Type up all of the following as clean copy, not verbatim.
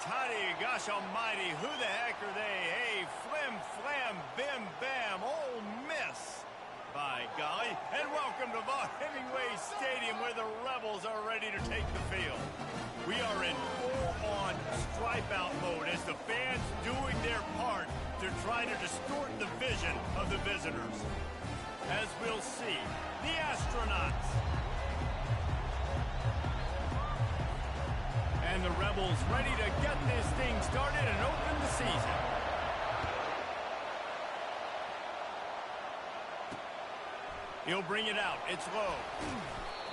toddy, gosh almighty, who the heck are they? Hey, flim, flam, bim, bam, Ole Miss. By golly, and welcome to Hemingway Stadium where the Rebels are ready to take the field. We are in full-on stripe-out mode as the fans doing their part to try to distort the vision of the visitors. As we'll see, the Astronauts. And the Rebels ready to get this thing started and open the season. He'll bring it out. It's low.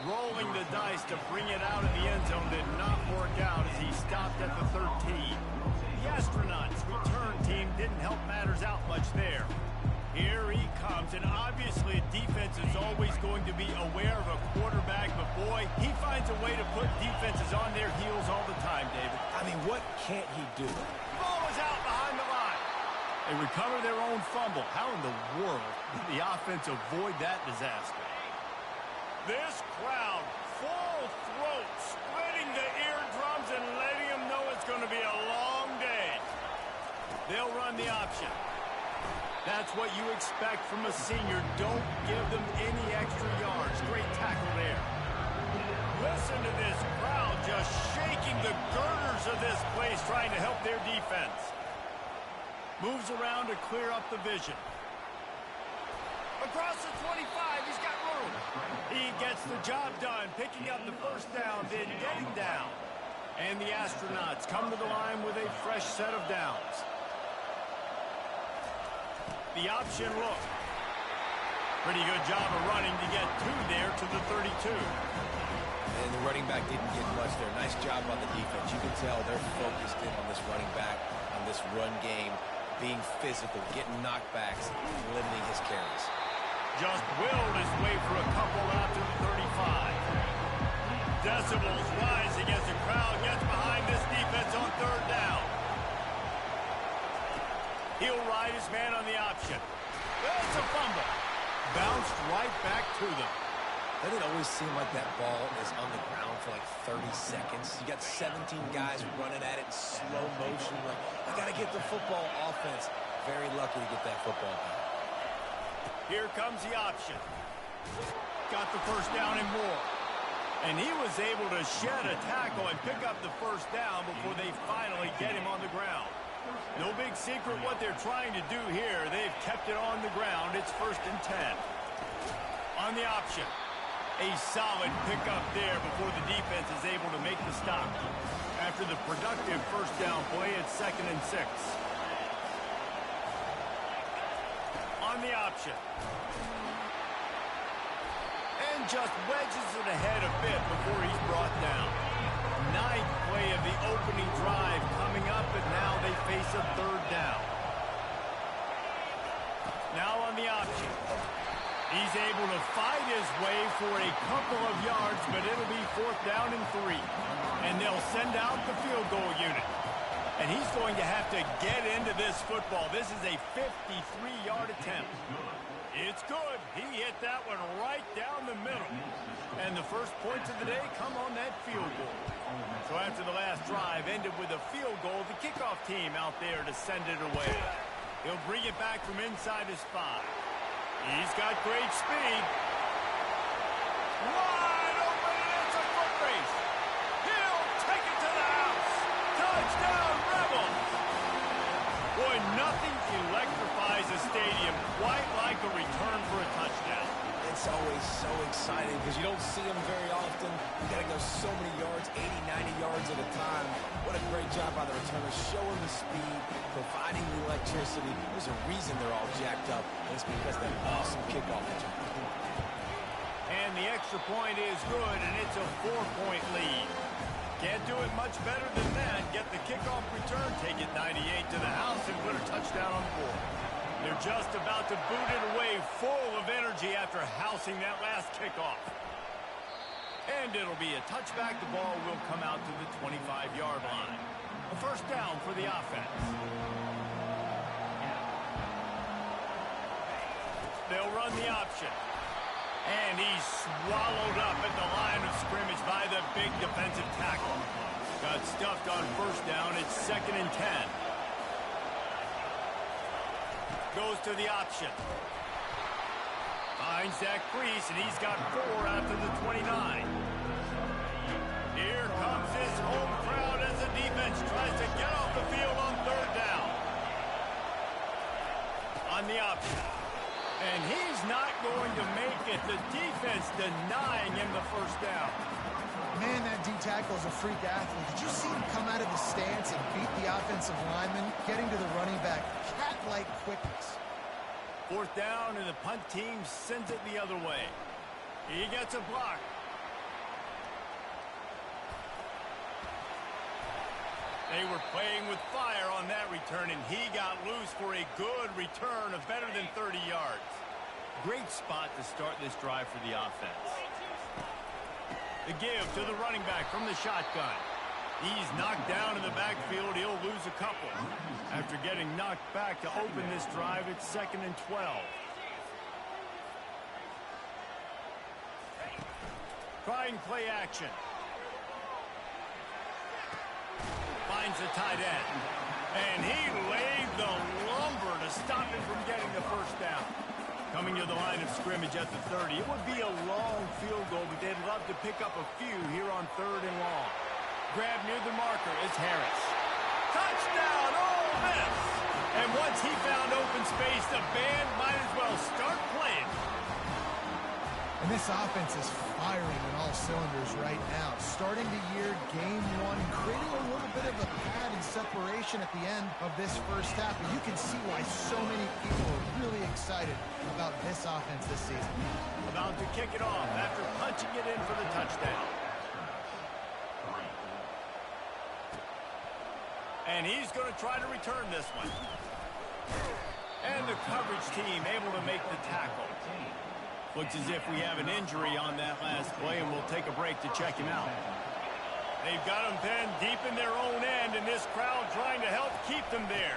Rolling the dice to bring it out of the end zone did not work out as he stopped at the 13. The Astronauts' return team didn't help matters out much there. Here he comes, and obviously defense is always going to be aware of a quarterback, but boy, he finds a way to put defenses on their heels all the time, David. I mean, what can't he do? The ball is out behind the line. They recover their own fumble. How in the world did the offense avoid that disaster? This crowd, full throat, splitting the eardrums and letting them know it's going to be a long day. They'll run the option. That's what you expect from a senior. Don't give them any extra yards. Great tackle there. Listen to this crowd just shaking the girders of this place, trying to help their defense. Moves around to clear up the vision. Across the 25, he's got room. He gets the job done, picking up the first down, then getting down. And the Astronauts come to the line with a fresh set of downs. The option look. Pretty good job of running to get two there to the 32. And the running back didn't get much there. Nice job on the defense. You can tell they're focused in on this running back, on this run game, being physical, getting knockbacks, limiting his carries. Just willed his way for a couple out to the 35. Decibels rising as the crowd gets behind this defense on third down. He'll ride his man on the option. It's a fumble. Bounced right back to them. Doesn't it always seem like that ball is on the ground for like 30 seconds? You got 17 guys running at it in slow motion. Like, I got to get the football. Offense, very lucky to get that football back. Here comes the option. Got the first down and more. And he was able to shed a tackle and pick up the first down before they finally get him on the ground. No big secret what they're trying to do here. They've kept it on the ground. It's 1st and 10. On the option. A solid pickup there before the defense is able to make the stop. After the productive first down play, it's 2nd and 6. On the option. And just wedges it ahead a bit before he's brought down. 9th play of the opening drive coming up, and now they face a 3rd down. Now on the option. He's able to fight his way for a couple of yards, but it'll be 4th down and 3. And they'll send out the field goal unit. And he's going to have to get into this football. This is a 53-yard attempt. It's good. He hit that one right down the middle. And the first points of the day come on that field goal. So after the last drive ended with a field goal, the kickoff team out there to send it away. He'll bring it back from inside his 5. He's got great speed. Wide open, and it's a foot race. He'll take it to the house. Touchdown, Rebels. Boy, nothing electrifies a stadium quite like a return for a touchdown. It's always so exciting because you don't see them very often. You got to go so many yards, 80, 90 yards at a time. What a great job by the returners, showing the speed, providing the electricity. There's a reason they're all jacked up, and it's because of that awesome kickoff return. And the extra point is good, and it's a 4-point lead. Can't do it much better than that. Get the kickoff return, take it 98 to the house, and put a touchdown on the board. They're just about to boot it away, full of energy after housing that last kickoff. And it'll be a touchback. The ball will come out to the 25-yard line. A first down for the offense. They'll run the option. And he's swallowed up at the line of scrimmage by the big defensive tackle. Got stuffed on first down. It's 2nd and 10. Goes to the option. Finds that crease, and he's got 4 after the 29. Here comes his home crowd as the defense tries to get off the field on 3rd down. On the option. And he's not going to make it. The defense denying him the first down. Man, that D-tackle is a freak athlete. Did you see him come out of the stance and beat the offensive lineman, getting to the running back? Cat-like quickness. 4th down, and the punt team sends it the other way. He gets a block. They were playing with fire on that return, and he got loose for a good return of better than 30 yards. Great spot to start this drive for the offense. The give to the running back from the shotgun. He's knocked down in the backfield. He'll lose a couple. After getting knocked back to open this drive, it's 2nd and 12. Trying play action. Finds the tight end. And he laid the lumber to stop him from getting the first down. Coming to the line of scrimmage at the 30. It would be a long field goal, but they'd love to pick up a few here on 3rd and long. Grab near the marker. It's Harris. Touchdown, Ole Miss! And once he found open space, the band might as well start playing. And this offense is firing on all cylinders right now. Starting the year, game 1, creating a little bit of a pad and separation at the end of this first half. But you can see why so many people are really excited about this offense this season. About to kick it off after punching it in for the touchdown. And he's going to try to return this one. And the coverage team able to make the tackle. Looks as if we have an injury on that last play, and we'll take a break to check him out. They've got him pinned deep in their own end, and this crowd trying to help keep them there.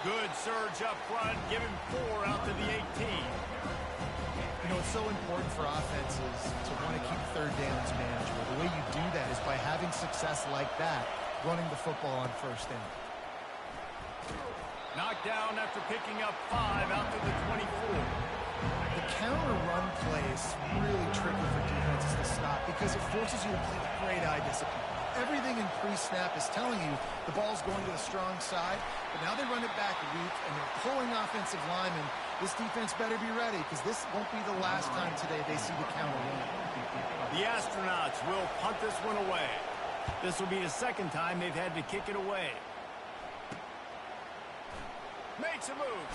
Good surge up front, give him 4 out to the 18. You know, it's so important for offenses to want to keep 3rd downs manageable. The way you do that is by having success like that, running the football on 1st down. Knocked down after picking up 5 out to the 24. The counter run play is really tricky for defenses to stop because it forces you to play with great eye discipline. Everything in pre-snap is telling you the ball's going to the strong side, but now they run it back weak, and they're pulling offensive linemen. This defense better be ready because this won't be the last time today they see the counter run. The Astronauts will punt this one away. This will be the 2nd time they've had to kick it away. Makes a move.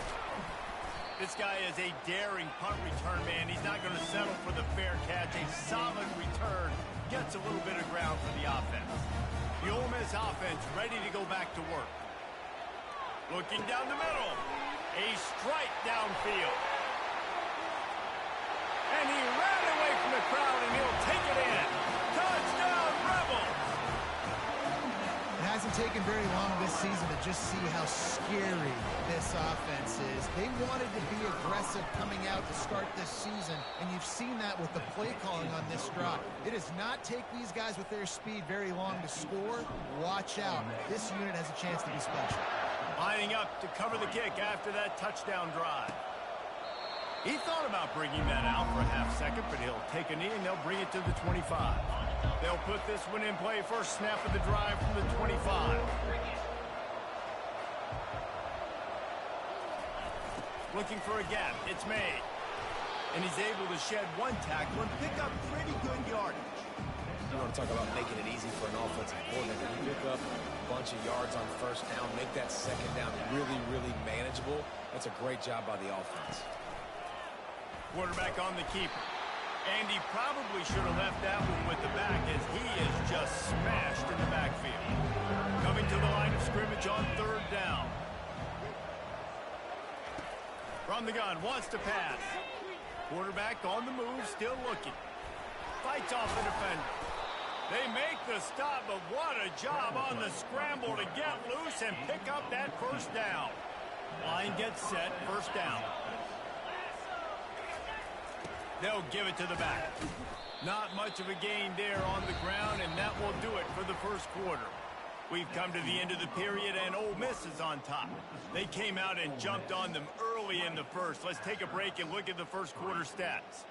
This guy is a daring punt return man. He's not going to settle for the fair catch. A solid return gets a little bit of ground for the offense. The Ole Miss offense ready to go back to work. Looking down the middle. A strike downfield. And he ran away from the crowd, and he'll take it in. Touchdown, Rebels! It hasn't taken very long this season to just see how scary this offense is. They wanted to be aggressive coming out to start this season, and you've seen that with the play calling on this drive. It does not take these guys with their speed very long to score. Watch out. This unit has a chance to be special. Lining up to cover the kick after that touchdown drive. He thought about bringing that out for a half-second, but he'll take a knee and they'll bring it to the 25. They'll put this one in play. First snap of the drive from the 25. Looking for a gap. It's made. And he's able to shed one tackle and pick up pretty good yardage. You want to talk about making it easy for an offensive coordinator. You pick up a bunch of yards on 1st down, make that 2nd down really, really manageable. That's a great job by the offense. Quarterback on the keeper. And he probably should have left that one with the back as he is just smashed in the backfield. Coming to the line of scrimmage on 3rd down. From the gun, wants to pass. Quarterback on the move, still looking. Fights off the defender. They make the stop, but what a job on the scramble to get loose and pick up that 1st down. Line gets set, 1st down. They'll give it to the back. Not much of a gain there on the ground, and that will do it for the first quarter. We've come to the end of the period, and Ole Miss is on top. They came out and jumped on them early in the first. Let's take a break and look at the first quarter stats.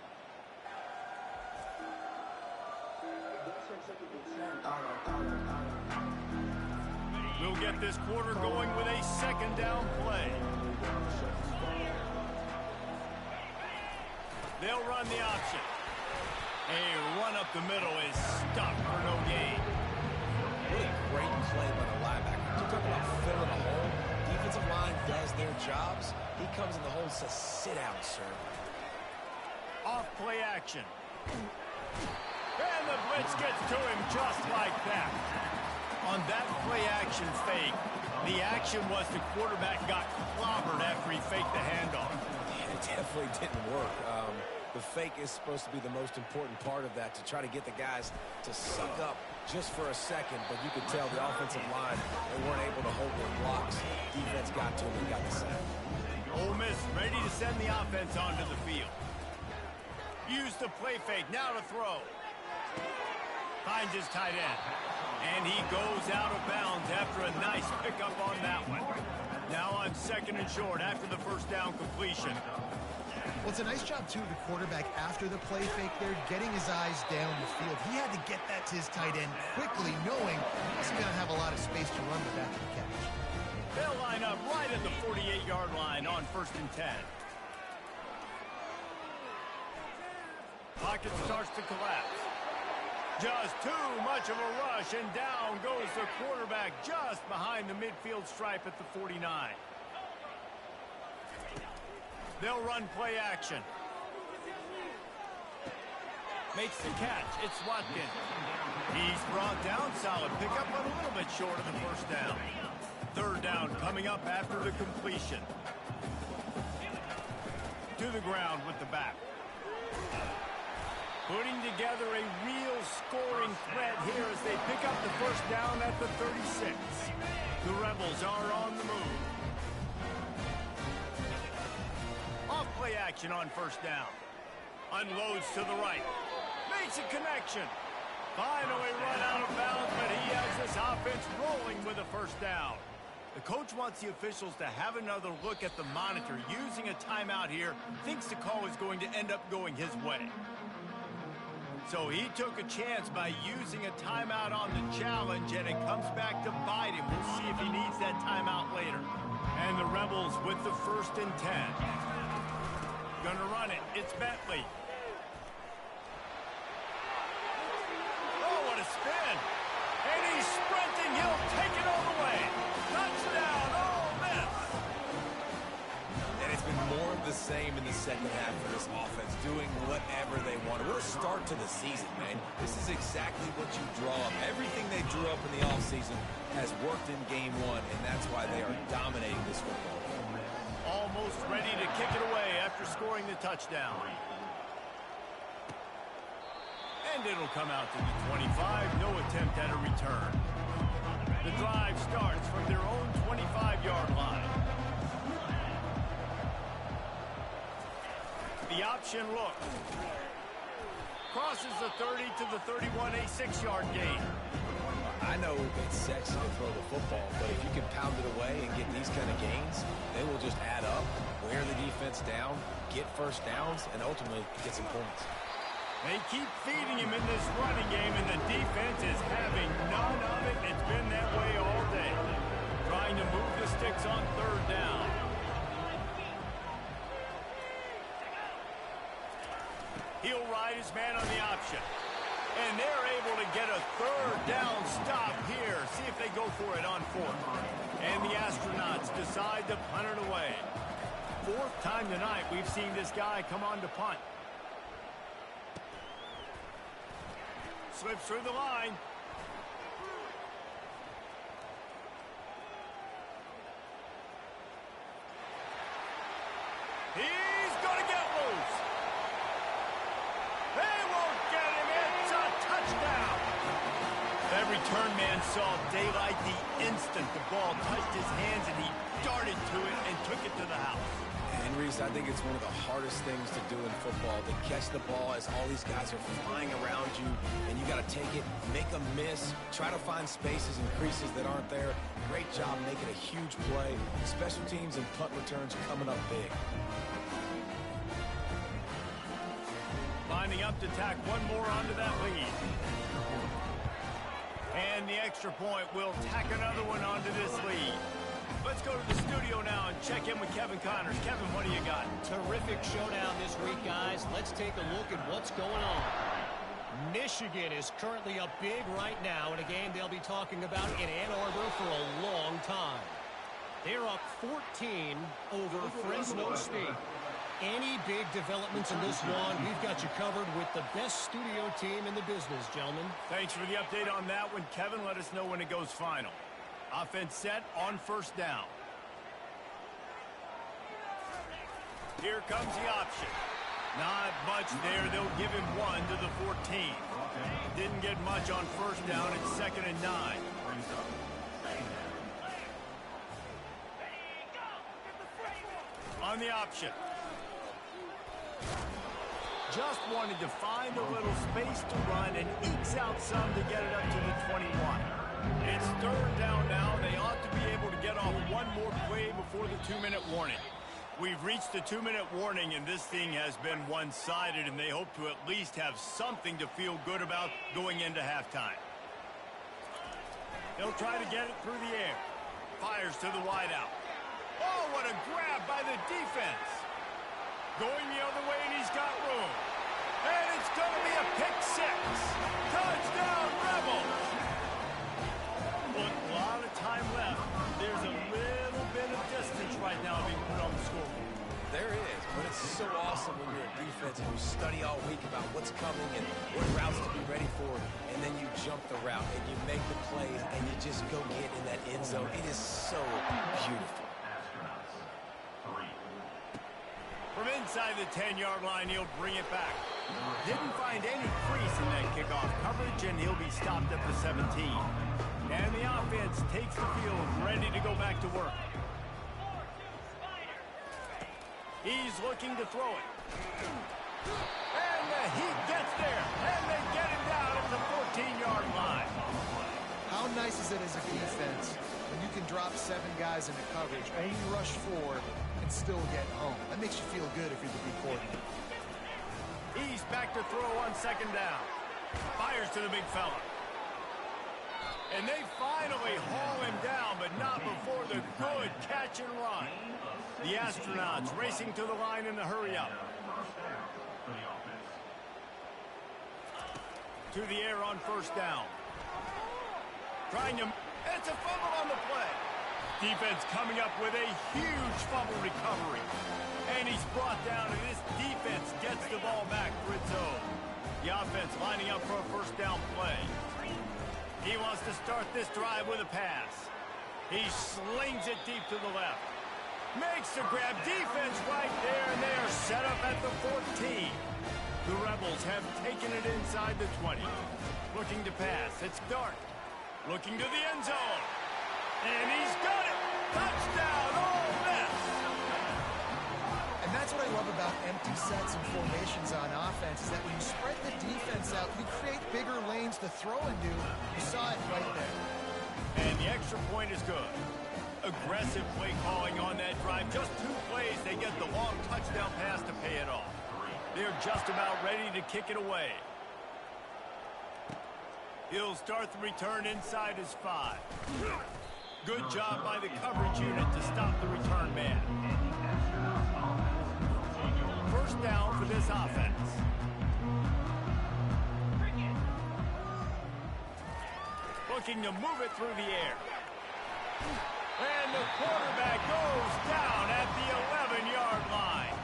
We'll get this quarter going with a second down play. They'll run the option. A run up the middle is stopped for no gain. What a great play by the linebacker. You talk about filling a hole. Defensive line does their jobs. He comes in the hole and says, sit down, sir. Off play action. And the blitz gets to him just like that. On that play action fake, the action was the quarterback got clobbered after he faked the handoff. Yeah, it definitely didn't work. The fake is supposed to be the most important part of that, to try to get the guys to suck up just for a second, but you could tell the offensive line, they weren't able to hold their blocks. Defense got to them and got the sack. Ole Miss ready to send the offense onto the field. Use the play fake, now to throw. Finds his tight end. And he goes out of bounds after a nice pickup on that one. Now on second and short after the first down completion. Well, it's a nice job, too, the quarterback, after the play fake there, getting his eyes down the field. He had to get that to his tight end quickly, knowing he wasn't going to have a lot of space to run with after the catch. They'll line up right at the 48-yard line on 1st and 10. Pocket starts to collapse. Just too much of a rush, and down goes the quarterback just behind the midfield stripe at the 49. They'll run play action. Makes the catch. It's Watkins. He's brought down. Solid pickup, but a little bit short of the first down. Third down coming up after the completion. To the ground with the back. Putting together a real scoring threat here as they pick up the first down at the 36. The Rebels are on the move. Off play action on first down. Unloads to the right. Makes a connection. Finally run out of bounds, but he has this offense rolling with a first down. The coach wants the officials to have another look at the monitor. Using a timeout here, thinks the call is going to end up going his way. So he took a chance by using a timeout on the challenge, and it comes back to bite him. We'll see if he needs that timeout later. And the Rebels with the 1st and 10. Gonna run it. It's Bentley. Oh, what a spin. And he's sprinting. He'll take it all the way. Touchdown, Ole Miss. And it's been more of the same in the second half for this offense, doing whatever they want. What a start to the season, man. This is exactly what you draw up. Everything they drew up in the offseason has worked in game one, and that's why they are dominating this football. Almost ready to kick it away after scoring the touchdown. And it'll come out to the 25. No attempt at a return. The drive starts from their own 25-yard line. The option look. Crosses the 30 to the 31, a 6-yard gain. I know it's sexy to throw the football, but if you can pound it away and get these kind of gains, they will just add up, wear the defense down, get first downs, and ultimately get some points. They keep feeding him in this running game, and the defense is having none of it. It's been that way all day. Trying to move the sticks on third down. He'll ride his man on the option. And they're able to get a third down stop here. See if they go for it on fourth. And the Astronauts decide to punt it away. Fourth time tonight we've seen this guy come on to punt. Slips through the line. He's going to get loose. They won't get him. It's a touchdown. That return man saw daylight the instant the ball touched his hands, and he darted to it and took it to the house. Henry Reese, I think it's one of the hardest things to do in football, to catch the ball as all these guys are flying around you, and you got to take it, make a miss, try to find spaces and creases that aren't there. Great job making a huge play. Special teams and punt returns coming up big. Lining up to tack one more onto that lead. And the extra point will tack another one onto this lead. Let's go to the studio now and check in with Kevin Connors. Kevin, what do you got? Terrific showdown this week, guys. Let's take a look at what's going on. Michigan is currently up big right now in a game they'll be talking about in Ann Arbor for a long time. They're up 14 over Fresno State. Any big developments in this one, we've got you covered with the best studio team in the business, gentlemen. Thanks for the update on that one, Kevin. Let us know when it goes final. Offense set on first down. Here comes the option. Not much there. They'll give him one to the 14. Didn't get much on first down. It's 2nd and 9. On the option. Just wanted to find a little space to run and ekes out some to get it up to the 21. It's 3rd down now. They ought to be able to get off one more play before the 2-minute warning. We've reached the 2-minute warning, and this thing has been one-sided, and they hope to at least have something to feel good about going into halftime. They'll try to get it through the air. Fires to the wideout. Oh, what a grab by the defense. Going the other way, and he's got room. And it's going to be a pick six. Touchdown, Rebels. Look, a lot of time left. There's a little bit of distance right now being put on the scoreboard. There is, but it's so awesome when you're a defense and you study all week about what's coming and what routes to be ready for, and then you jump the route and you make the plays and you just go get in that end zone. It is so beautiful. From inside the 10-yard line, he'll bring it back. Didn't find any crease in that kickoff coverage, and he'll be stopped at the 17. And the offense takes the field, ready to go back to work. He's looking to throw it. And the heat gets there, and they get him down at the 14-yard line. How nice is it as a defense when you can drop 7 guys into coverage, only rush 4, and still get home? That makes you feel good if you're the D coordinator. He's back to throw on 2nd down. Fires to the big fella. And they finally haul him down, but not before the good catch and run. The astronauts racing to the line in the hurry-up. To the air on 1st down. Trying to... It's a fumble on the play. Defense coming up with a huge fumble recovery. And he's brought down, and this defense gets the ball back for its own. The offense lining up for a 1st down play. He wants to start this drive with a pass. He slings it deep to the left. Makes the grab. Defense right there, and they are set up at the 14. The Rebels have taken it inside the 20. Looking to pass. It's Dart. Looking to the end zone. And he's got it. Touchdown, Ole Miss. And that's what I love about empty sets and formations on offense, is that when you spread the defense out, you create bigger lanes to throw into. You saw it right there. And the extra point is good. Aggressive play calling on that drive. Just 2 plays, they get the long touchdown pass to pay it off. They're just about ready to kick it away. He'll start the return inside his 5. Good job by the coverage unit to stop the return man. 1st down for this offense. Looking to move it through the air. And the quarterback goes down at the 11-yard line.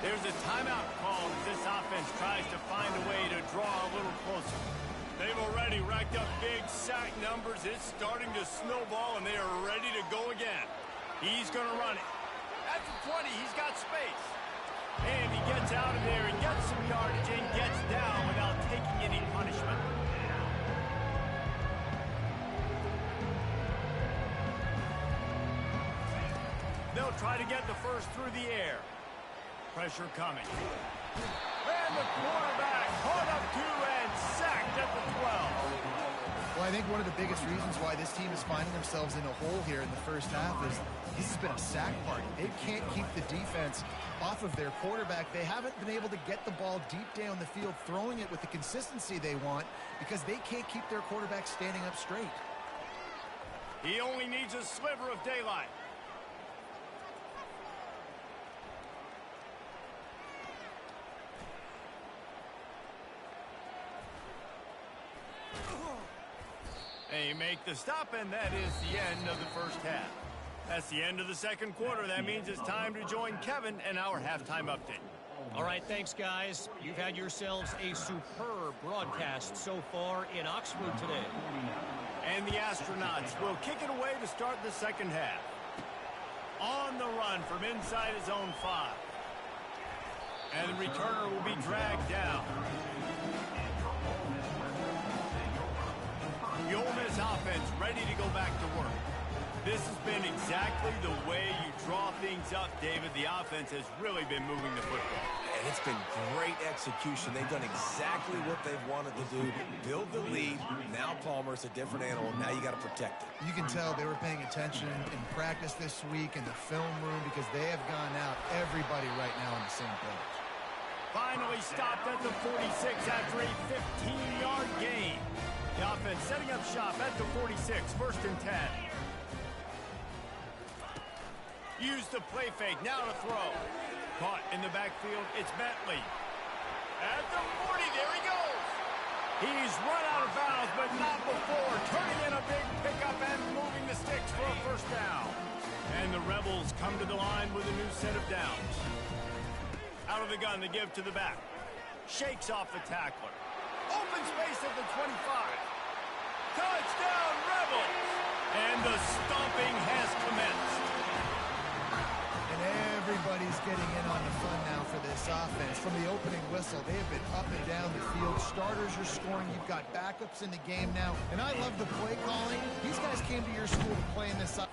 There's a timeout called as this offense tries to find a way to draw a little closer. They've already racked up big sack numbers. It's starting to snowball, and they are ready to go again. He's going to run it. At the 20, he's got space. And he gets out of there and gets some yardage and gets down without taking any punishment. They'll try to get the 1st through the air. Pressure coming. And the quarterback caught up to and sacked at the 12. Well, I think one of the biggest reasons why this team is finding themselves in a hole here in the first half is this has been a sack party. They can't keep the defense off of their quarterback. They haven't been able to get the ball deep down the field, throwing it with the consistency they want because they can't keep their quarterback standing up straight. He only needs a sliver of daylight. They make the stop, and that is the end of the first half. That's the end of the second quarter. That means it's time to join Kevin and our halftime update. All right, thanks, guys. You've had yourselves a superb broadcast so far in Oxford today. And the Astronauts will kick it away to start the second half. On the run from inside his own 5. And the returner will be dragged down. The Ole Miss offense ready to go back to work. This has been exactly the way you draw things up, David. The offense has really been moving the football. And it's been great execution. They've done exactly what they've wanted to do. Build the lead. Now Palmer's a different animal. Now you got to protect it. You can tell they were paying attention in practice this week in the film room because they have gone out, everybody right now on the same page. Finally stopped at the 46 after a 15-yard gain. The offense setting up shop at the 46, first and 10. Use the play fake, now to throw. Caught in the backfield, it's Bentley. At the 40, there he goes. He's run out of bounds, but not before. Turning in a big pickup and moving the sticks for a first down. And the Rebels come to the line with a new set of downs. Out of the gun, the give to the back. Shakes off the tackler. Open space at the 25. Touchdown, Rebels! And the stomping has commenced. And everybody's getting in on the fun now for this offense. From the opening whistle, they have been up and down the field. Starters are scoring. You've got backups in the game now. And I love the play calling. These guys came to your school to play in this offense.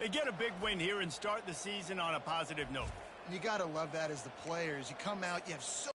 They get a big win here and start the season on a positive note. You got to love that as the players. You come out, you have so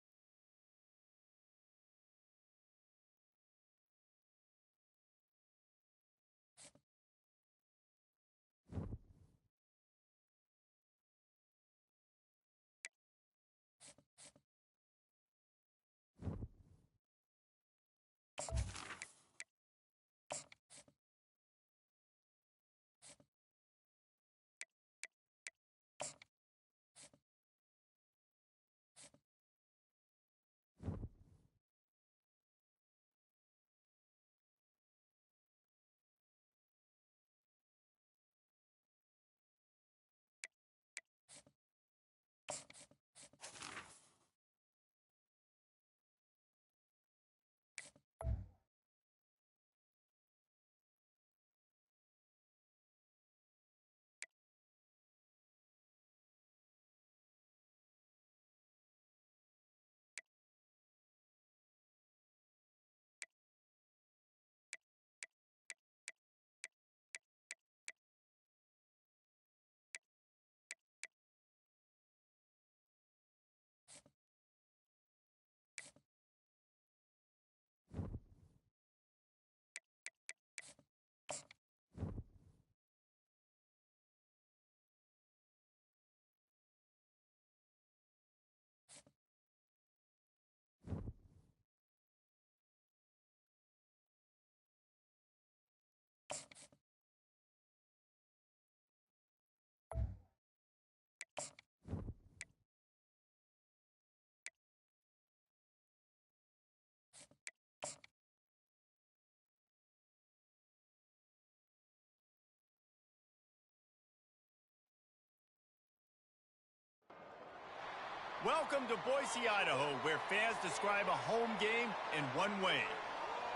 Welcome to Boise, Idaho, where fans describe a home game in one way.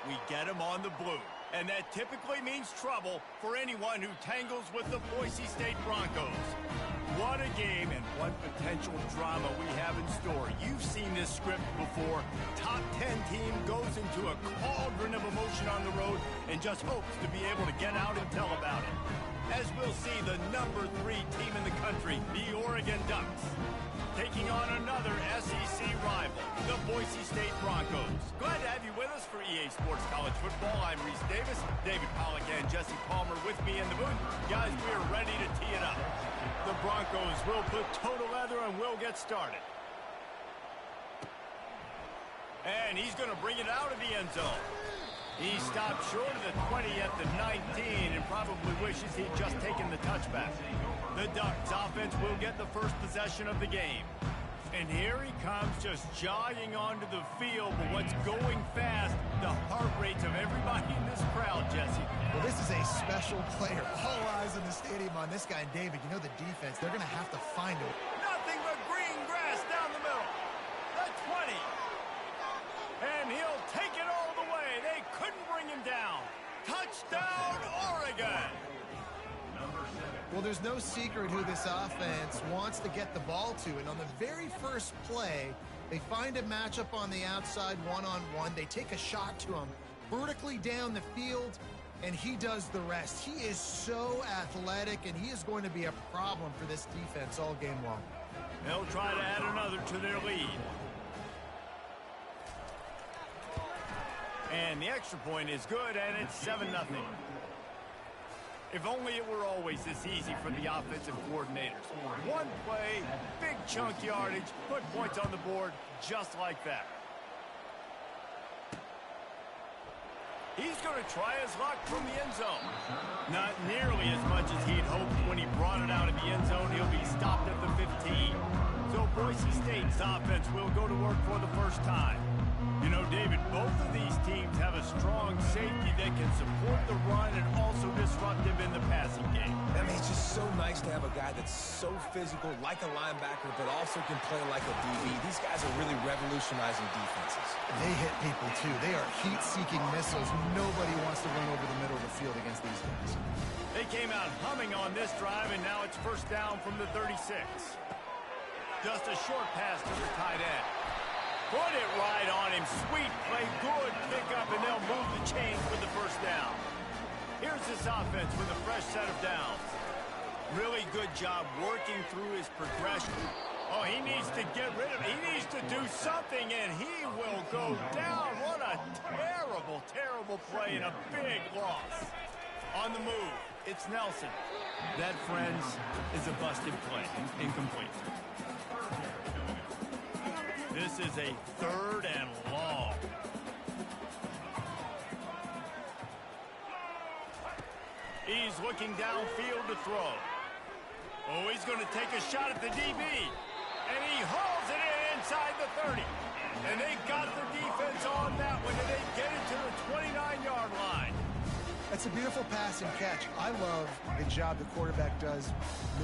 We get them on the blue. And that typically means trouble for anyone who tangles with the Boise State Broncos. What a game and what potential drama we have in store. You've seen this script before. Top 10 team goes into a cauldron of emotion on the road and just hopes to be able to get out and tell about it. As we'll see, the number 3 team in the country, the Oregon Ducks, taking on another SEC rival, the Boise State Broncos. Glad to have you with us for EA Sports College Football. I'm Reese Davis, David Pollack and Jesse Palmer with me in the booth. Guys, we are ready to tee it up. The Broncos will put toe to leather and we'll get started. And he's going to bring it out of the end zone. He stopped short of the 20 at the 19 and probably wishes he'd just taken the touchback. The Ducks offense will get the first possession of the game. And here he comes just jogging onto the field, but what's going fast, the heart rates of everybody in this crowd, Jesse. Well, this is a special player. All eyes in the stadium on this guy. And David, you know the defense, they're going to have to find him. Nothing but green grass down the middle. The 20. And he'll take it all the way. They couldn't bring him down. Touchdown, Oregon. Well, there's no secret who this offense wants to get the ball to. And on the very first play, they find a matchup on the outside one-on-one. They take a shot to him vertically down the field, and he does the rest. He is so athletic, and he is going to be a problem for this defense all game long. They'll try to add another to their lead. And the extra point is good, and it's 7-0. If only it were always this easy for the offensive coordinators. One play, big chunk yardage, put points on the board just like that. He's going to try his luck from the end zone. Not nearly as much as he'd hoped when he brought it out of the end zone. He'll be stopped at the 15. So Boise State's offense will go to work for the first time. You know, David, both of these teams have a strong safety that can support the run and also disruptive in the passing game. I mean, it's just so nice to have a guy that's so physical, like a linebacker, but also can play like a DB. These guys are really revolutionizing defenses. They hit people, too. They are heat-seeking missiles. Nobody wants to run over the middle of the field against these guys. They came out humming on this drive, and now it's first down from the 36. Just a short pass to the tight end. Put it right on him. Sweet play. Good pickup, and they'll move the chains with the first down. Here's this offense with a fresh set of downs. Really good job working through his progression. Oh, he needs to get rid of it. He needs to do something, and he will go down. What a terrible, terrible play and a big loss. On the move, it's Nelson. That, friends, is a busted play. Incomplete. This is a 3rd and long. He's looking downfield to throw. Oh, he's going to take a shot at the DB. And he hauls it in inside the 30. And they got the defense on that one, and they get it to the 29-yard line. That's a beautiful pass and catch. I love the job the quarterback does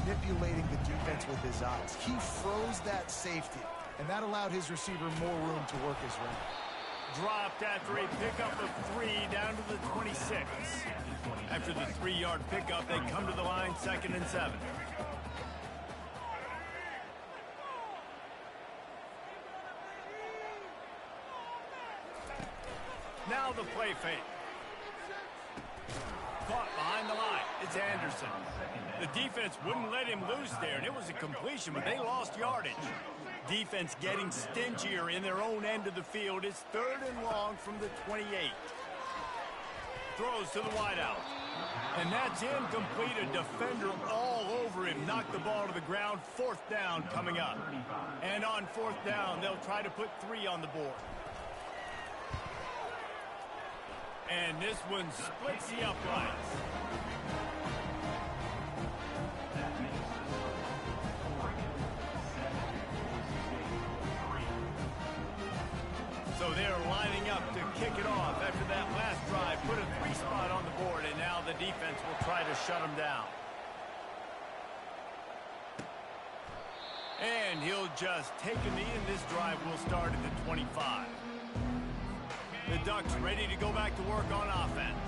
manipulating the defense with his eyes. He froze that safety, and that allowed his receiver more room to work his route. Dropped after a pickup of 3 down to the 26. After the 3-yard pickup, they come to the line 2nd and 7. Now the play fake. Caught behind the line. It's Anderson. The defense wouldn't let him loose there, and it was a completion, but they lost yardage. Defense getting stingier in their own end of the field. It's 3rd and long from the 28. Throws to the wideout. And that's incomplete. A defender all over him. Knocked the ball to the ground. 4th down coming up. And on 4th down, they'll try to put 3 on the board. And this one splits the uprights. So they're lining up to kick it off after that last drive. Put a 3 spot on the board, and now the defense will try to shut them down. And he'll just take a knee, and this drive will start at the 25. The Ducks ready to go back to work on offense.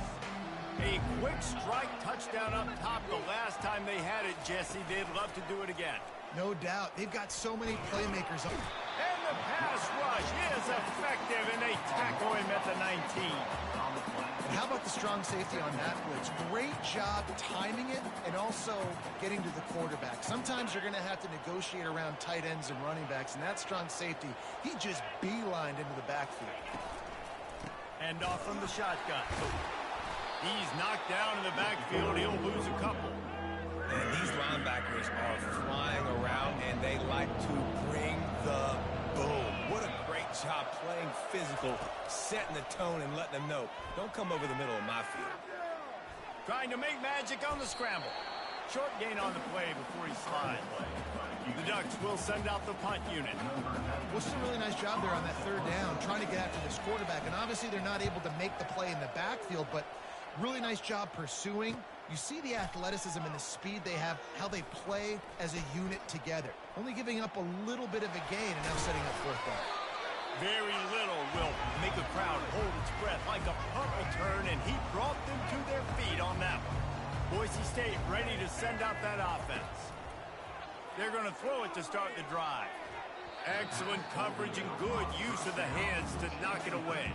A quick strike touchdown up top the last time they had it, Jesse. They'd love to do it again. No doubt. They've got so many playmakers. And the pass rush is effective, and they tackle him at the 19. And how about the strong safety on that blitz? Great job timing it and also getting to the quarterback. Sometimes you're going to have to negotiate around tight ends and running backs, and that strong safety, he just beelined into the backfield. And off from the shotgun. He's knocked down in the backfield. He'll lose a couple. And these linebackers are flying around, and they like to bring the boom. What a great job playing physical, setting the tone and letting them know, don't come over the middle of my field. Trying to make magic on the scramble. Short gain on the play before he slides. The Ducks will send out the punt unit. Well, it's a really nice job there on that third down, trying to get after this quarterback. And obviously they're not able to make the play in the backfield, but really nice job pursuing. You see the athleticism and the speed they have, how they play as a unit together. Only giving up a little bit of a gain and now setting up fourth down. Very little will make a crowd hold its breath like a punt return, and he brought them to their feet on that one. Boise State ready to send out that offense. They're going to throw it to start the drive. Excellent coverage and good use of the hands to knock it away.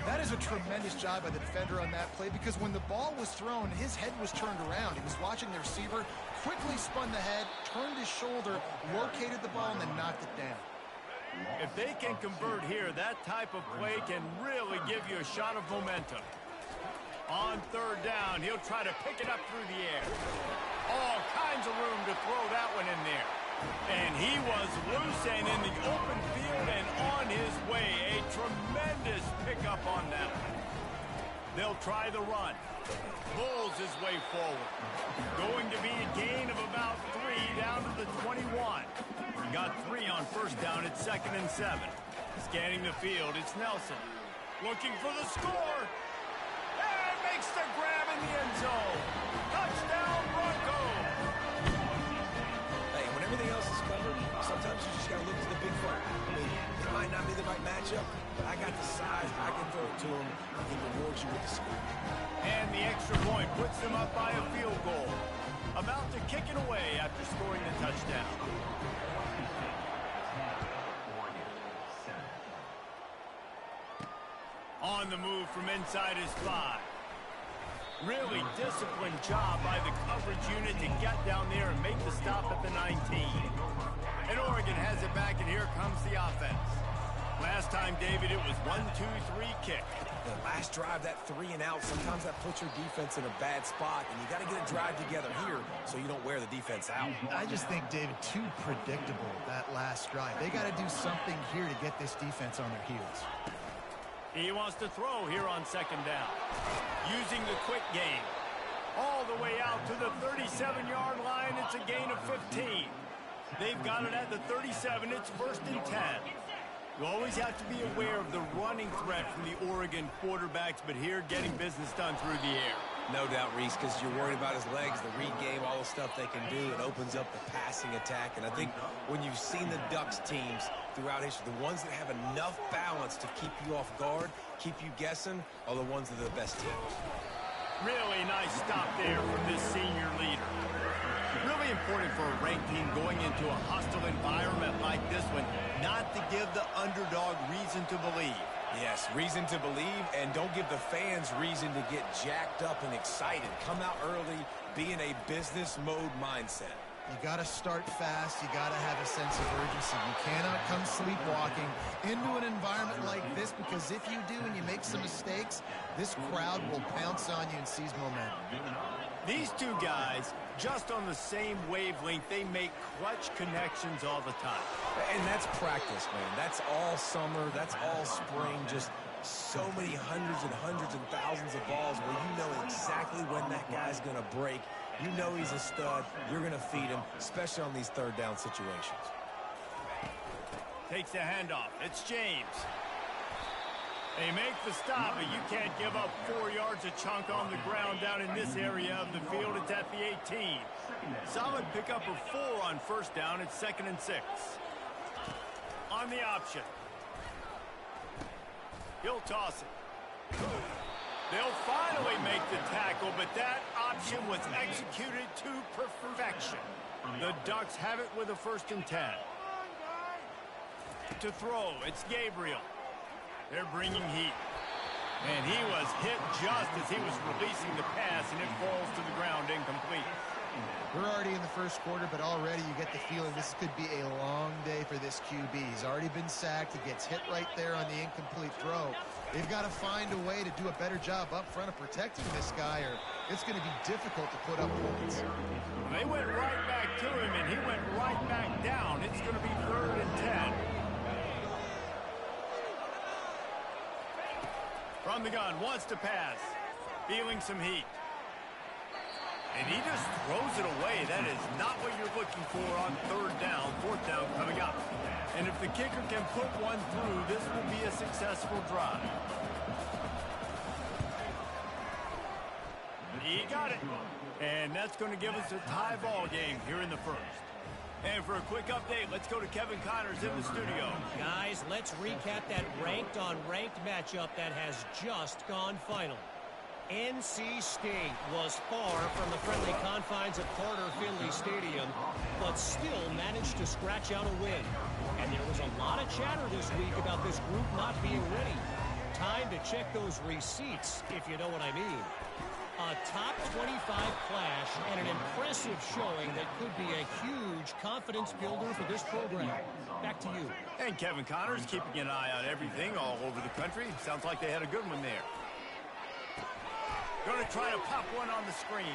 That is a tremendous job by the defender on that play, because when the ball was thrown, his head was turned around. He was watching the receiver, quickly spun the head, turned his shoulder, located the ball, and then knocked it down. If they can convert here, that type of play can really give you a shot of momentum. On third down, he'll try to pick it up through the air. All kinds of room to throw that one in there. And he was loose and in the open field and on his way. A tremendous pickup on that one. They'll try the run. Pulls his way forward. Going to be a gain of about 3 down to the 21. He got 3 on first down at 2nd and 7. Scanning the field, it's Nelson. Looking for the score. And makes the grab in the end zone. Touchdown, Broncos. Hey, when everything else is covered, sometimes you just got to look to the big fella. I mean, it might not be the right matchup, but I got the size. I can throw it to him. He rewards you with the score. And the extra point puts them up by a field goal. About to kick it away after scoring the touchdown. On the move from inside his 5. Really disciplined job by the coverage unit to get down there and make the stop at the 19. And Oregon has it back, and here comes the offense. Last time, David, it was 1-2-3 kick. The last drive, that 3 and out, sometimes that puts your defense in a bad spot, and you got to get a drive together here so you don't wear the defense out. I just think, David, too predictable, that last drive. They got to do something here to get this defense on their heels. He wants to throw here on 2nd down. Using the quick game. All the way out to the 37-yard line. It's a gain of 15. They've got it at the 37. It's 1st and 10. You always have to be aware of the running threat from the Oregon quarterbacks, but here getting business done through the air. No doubt, Reese, because you're worried about his legs, the read game, all the stuff they can do. It opens up the passing attack. And I think when you've seen the Ducks teams throughout history, the ones that have enough balance to keep you off guard, keep you guessing, are the ones that are the best teams. Really nice stop there from this senior leader. Really important for a ranked team going into a hostile environment like this one, not to give the underdog reason to believe. Yes, reason to believe, and don't give the fans reason to get jacked up and excited. Come out early, be in a business mode mindset. You got to start fast. You got to have a sense of urgency. You cannot come sleepwalking into an environment like this, because if you do and you make some mistakes, this crowd will pounce on you and seize momentum. These two guys, just on the same wavelength, they make clutch connections all the time. And that's practice, man. That's all summer. That's all spring. Just so many hundreds and thousands of balls where you know exactly when that guy's going to break. You know he's a stud. You're going to feed him, especially on these third down situations. Takes the handoff. It's James. They make the stop, but you can't give up 4 yards a chunk on the ground down in this area of the field. It's at the 18. Solid pickup of 4 on first down. It's 2nd and 6. On the option. He'll toss it. They'll finally make the tackle, but that option was executed to perfection. The Ducks have it with a 1st and 10. To throw, it's Gabriel. They're bringing heat. And he was hit just as he was releasing the pass, and it falls to the ground incomplete. We're already in the first quarter, but already you get the feeling this could be a long day for this QB. He's already been sacked. He gets hit right there on the incomplete throw. They've got to find a way to do a better job up front of protecting this guy, or it's going to be difficult to put up points. They went right back to him, and he went right back down. It's going to be 3rd and 10. From the gun, wants to pass. Feeling some heat. And he just throws it away. That is not what you're looking for on 3rd down, 4th down coming up. And if the kicker can put one through, this will be a successful drive. He got it. And that's going to give us a tie ball game here in the 1st. And for a quick update, let's go to Kevin Connors in the studio. Guys, let's recap that ranked-on-ranked matchup that has just gone final. NC State was far from the friendly confines of Carter Finley Stadium, but still managed to scratch out a win. And there was a lot of chatter this week about this group not being ready. Time to check those receipts, if you know what I mean. A top 25 clash and an impressive showing that could be a huge confidence builder for this program. Back to you. And Kevin Connors keeping an eye on everything all over the country. Sounds like they had a good one there. Going to try to pop one on the screen.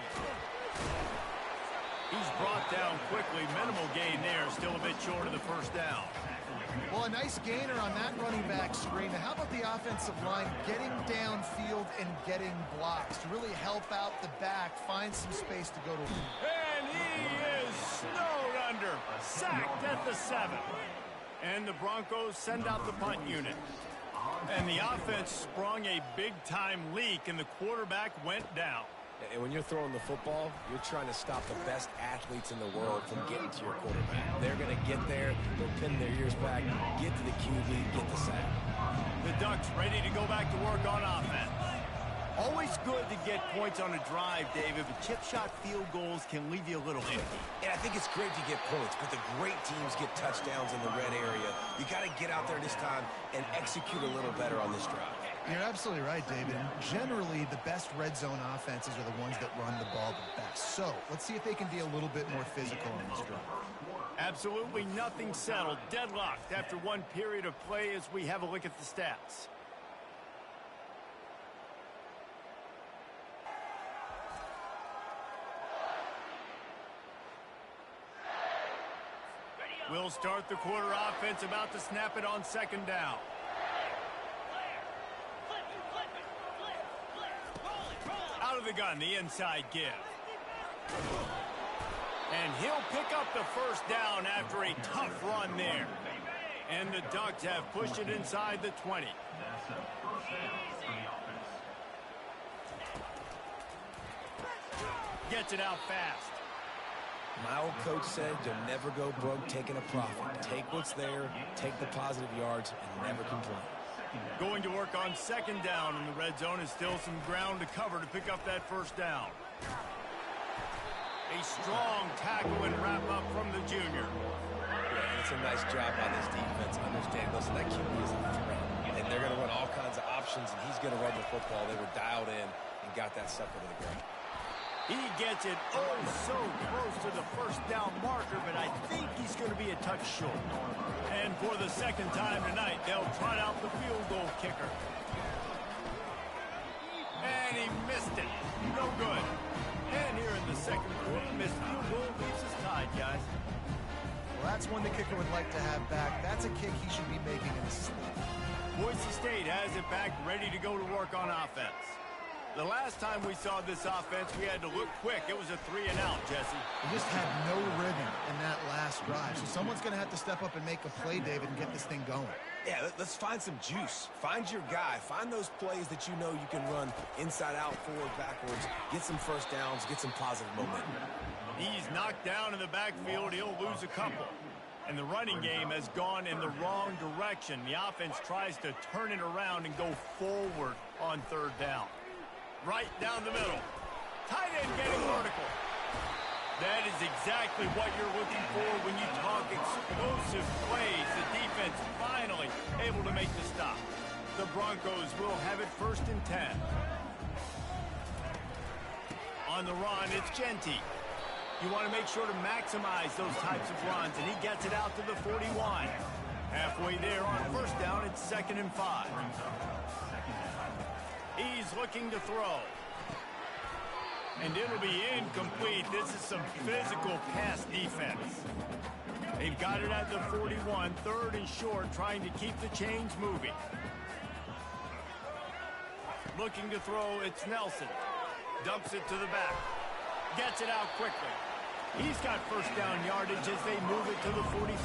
He's brought down quickly. Minimal gain there. Still a bit short of the 1st down. Well, a nice gainer on that running back screen. Now, how about the offensive line getting downfield and getting blocks to really help out the back, find some space to go to? And he is snowed under. Sacked at the 7. And the Broncos send out the punt unit. And the offense sprung a big-time leak, and the quarterback went down. And when you're throwing the football, you're trying to stop the best athletes in the world from getting to your quarterback. They're going to get there, they'll pin their ears back, get to the QB, get the sack. The Ducks ready to go back to work on offense. Always good to get points on a drive, David, but chip shot field goals can leave you a little empty. And I think it's great to get points, but the great teams get touchdowns in the red area. You got to get out there this time and execute a little better on this drive. You're absolutely right, David. And generally, the best red zone offenses are the ones that run the ball the best. So let's see if they can be a little bit more physical on this drive. Absolutely nothing settled. Deadlocked after one period of play as we have a look at the stats. We'll start the quarter offense, about to snap it on 2nd down. Out of the gun, the inside give. And he'll pick up the 1st down after a tough run there. And the Ducks have pushed it inside the 20. Gets it out fast. My old coach said you'll never go broke taking a profit. Take what's there, take the positive yards, and never complain. Going to work on 2nd down in the red zone is still some ground to cover to pick up that 1st down. A strong tackle and wrap up from the junior. Yeah, it's a nice job by this defense. Understand, listen, that QB is a threat. And they're going to run all kinds of options, and he's going to run the football. They were dialed in and got that sucker to the ground. He gets it so close to the 1st down marker, but I think he's going to be a touch short. And for the 2nd time tonight, they'll trot out the field goal kicker. And he missed it. No good. And here in the 2nd quarter, missed field goal leaves us tied, guys. Well, that's one the kicker would like to have back. That's a kick he should be making in his sleep. Boise State has it back, ready to go to work on offense. The last time we saw this offense, we had to look quick. It was a 3-and-out, Jesse. They just had no rhythm in that last drive. So someone's going to have to step up and make a play, David, and get this thing going. Yeah, let's find some juice. Find your guy. Find those plays that you know you can run inside out, forward, backwards. Get some first downs. Get some positive momentum. He's knocked down in the backfield. He'll lose a couple. And the running game has gone in the wrong direction. The offense tries to turn it around and go forward on third down. Right down the middle. Tight end getting vertical. That is exactly what you're looking for when you talk explosive plays. The defense finally able to make the stop. The Broncos will have it 1st and 10. On the run, it's Genty. You want to make sure to maximize those types of runs, and he gets it out to the 41. Halfway there on 1st down, it's 2nd and 5. He's looking to throw. And it'll be incomplete. This is some physical pass defense. They've got it at the 41, 3rd and short, trying to keep the chains moving. Looking to throw, it's Nelson. Dumps it to the back. Gets it out quickly. He's got 1st down yardage as they move it to the 44.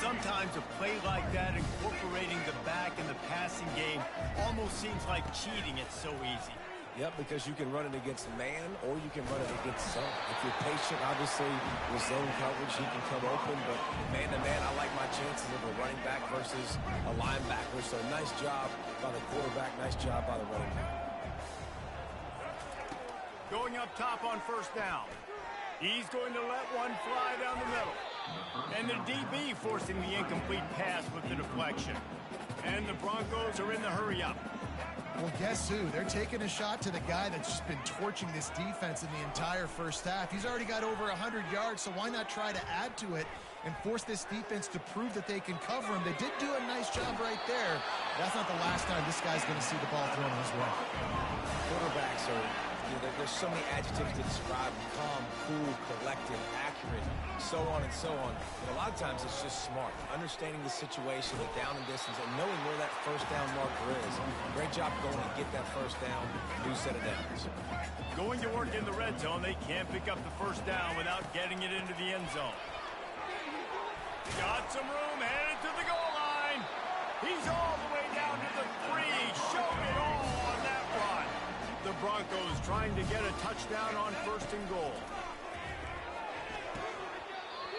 Sometimes a play like that, incorporating the back in the passing game, almost seems like cheating. It's so easy. Yep, because you can run it against man or you can run it against zone. If you're patient, obviously, with zone coverage, he can come open. But man-to-man, I like my chances of a running back versus a linebacker. So nice job by the quarterback, nice job by the running back. Going up top on 1st down. He's going to let one fly down the middle. And the DB forcing the incomplete pass with the deflection. And the Broncos are in the hurry-up. Well, guess who? They're taking a shot to the guy that's just been torching this defense in the entire 1st half. He's already got over 100 yards, so why not try to add to it and force this defense to prove that they can cover him? They did do a nice job right there. That's not the last time this guy's going to see the ball thrown his way. Quarterbacks are... there's so many adjectives to describe them: calm, cool, collected, accurate, so on and so on. But a lot of times it's just smart. Understanding the situation, the down and distance, and knowing where that 1st down marker is. Great job going to get that 1st down, new set of downs. Going to work in the red zone. They can't pick up the 1st down without getting it into the end zone. Got some room, headed to the goal line. He's all the way down to the 3. Showed it all on that run. The Broncos trying to get a touchdown on 1st and goal.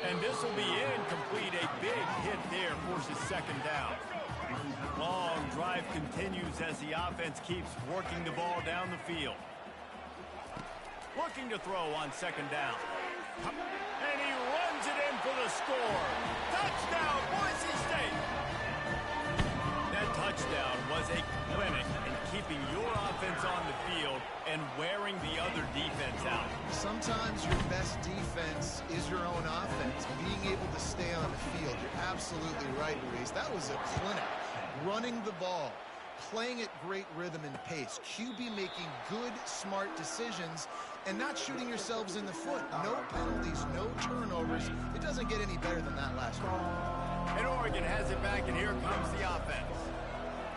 And this will be incomplete. A big hit there forces 2nd down. Long drive continues as the offense keeps working the ball down the field. Looking to throw on 2nd down. And he runs it in for the score. Touchdown, Boise State! That touchdown was a clinic in keeping your offense on the field and wearing the other defense out. Sometimes your best defense is your own offense. Being able to stay on the field. You're absolutely right, Luis. That was a clinic. Running the ball, playing at great rhythm and pace. QB making good, smart decisions and not shooting yourselves in the foot. No penalties, no turnovers. It doesn't get any better than that last one. And Oregon has it back, and here comes the offense.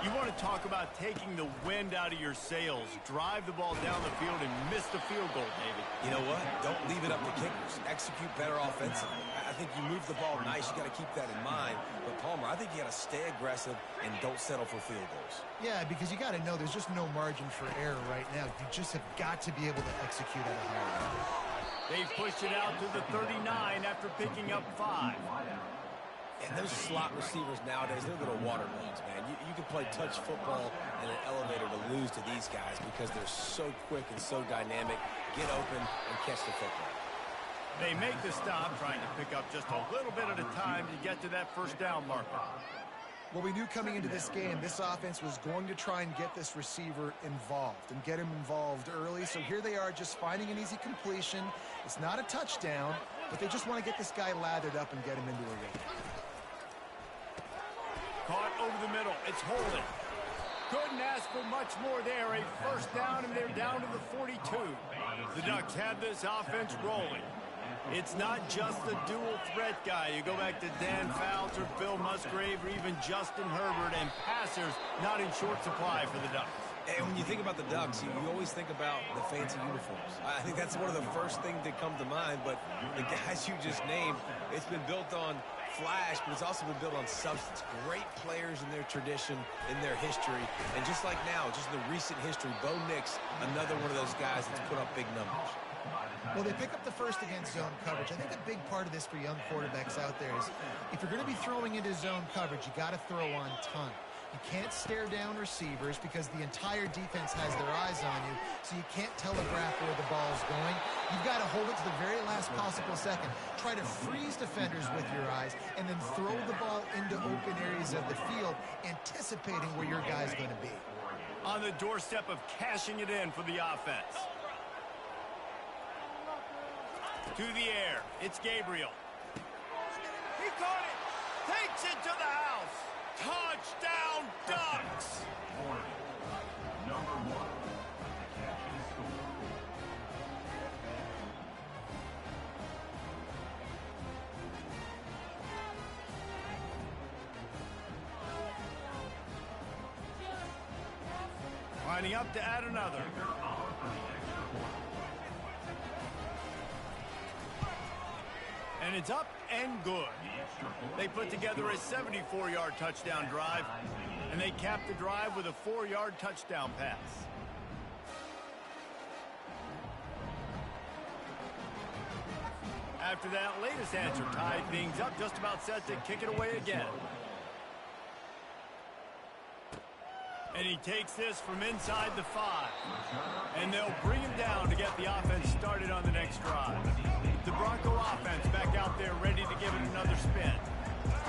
You want to talk about taking the wind out of your sails. Drive the ball down the field and miss the field goal, David. You know what? Don't leave it up to kickers. Execute better offensively. I think you move the ball nice. You got to keep that in mind. But, Palmer, I think you got to stay aggressive and don't settle for field goals. Yeah, because you got to know there's just no margin for error right now. You just have got to be able to execute at a higher level. They've pushed it out to the 39 after picking up 5. And those slot receivers nowadays, they're little water dogs, man. You can play touch football in an elevator to lose to these guys because they're so quick and so dynamic. Get open and catch the football. They make the stop, trying to pick up just a little bit at a time to get to that 1st down marker. Well, we knew coming into this game, this offense was going to try and get this receiver involved and get him involved early. So here they are just finding an easy completion. It's not a touchdown, but they just want to get this guy lathered up and get him into a rhythm. Caught over the middle. It's Holden. Couldn't ask for much more there. A 1st down, and they're down to the 42. The Ducks have this offense rolling. It's not just the dual threat guy. You go back to Dan Fouts or Bill Musgrave or even Justin Herbert, and passers not in short supply for the Ducks. And when you think about the Ducks, you always think about the fancy uniforms. I think that's one of the first things that come to mind, but the guys you just named, it's been built on flash, but it's also been built on substance. Great players in their tradition, in their history, and just like now, just in the recent history, Bo Nix, another one of those guys that's put up big numbers. Well, they pick up the first against zone coverage. I think a big part of this for young quarterbacks out there is if you're going to be throwing into zone coverage, you got to throw on ton. You can't stare down receivers because the entire defense has their eyes on you, so you can't telegraph where the ball's going. You've got to hold it to the very last possible second. Try to freeze defenders with your eyes, and then throw the ball into open areas of the field, anticipating where your guy's going to be. On the doorstep of cashing it in for the offense. To the air, it's Gabriel. He caught it! Takes it to the house! Touchdown, Ducks! Number 1. Catch and score. Lining up to add another. And it's up and good. They put together a 74-yard touchdown drive, and they cap the drive with a 4-yard touchdown pass. After that latest answer tied things up, just about set to kick it away again. And he takes this from inside the 5. And they'll bring him down to get the offense started on the next drive. The Bronco offense back out there ready to give it another spin.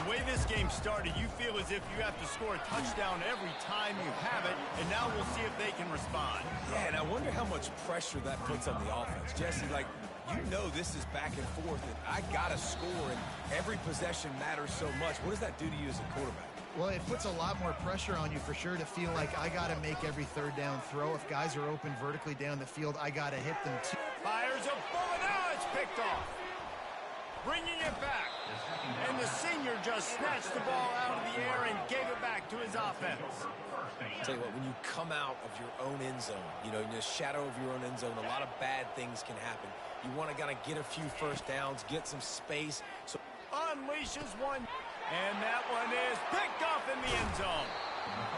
The way this game started, you feel as if you have to score a touchdown every time you have it, and now we'll see if they can respond. Yeah, and I wonder how much pressure that puts on the offense. Jesse, like, you know this is back and forth, and I got to score, and every possession matters so much. What does that do to you as a quarterback? Well, it puts a lot more pressure on you for sure to feel like I got to make every third down throw. If guys are open vertically down the field, I got to hit them too. Fires a bullet. Now it's picked off. Bringing it back. And the senior just snatched the ball out of the air and gave it back to his offense. Tell you what, when you come out of your own end zone, you know, in the shadow of your own end zone, a lot of bad things can happen. You want to kind of get a few first downs, get some space. So unleashes one. And that one is picked off in the end zone.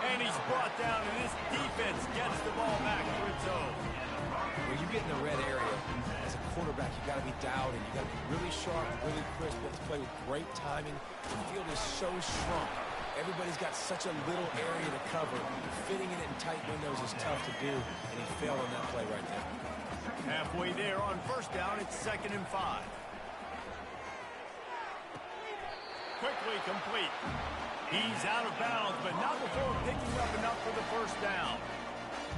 And he's brought down, and this defense gets the ball back to its own. When you get in the red area, as a quarterback, you got to be dialed, and you got to be really sharp, really crisp. You have to play with great timing. The field is so shrunk. Everybody's got such a little area to cover. Fitting it in tight windows is tough to do, and he failed on that play right there. Halfway there on first down, it's 2nd and 5. Quickly complete. He's out of bounds, but not before picking up enough for the first down.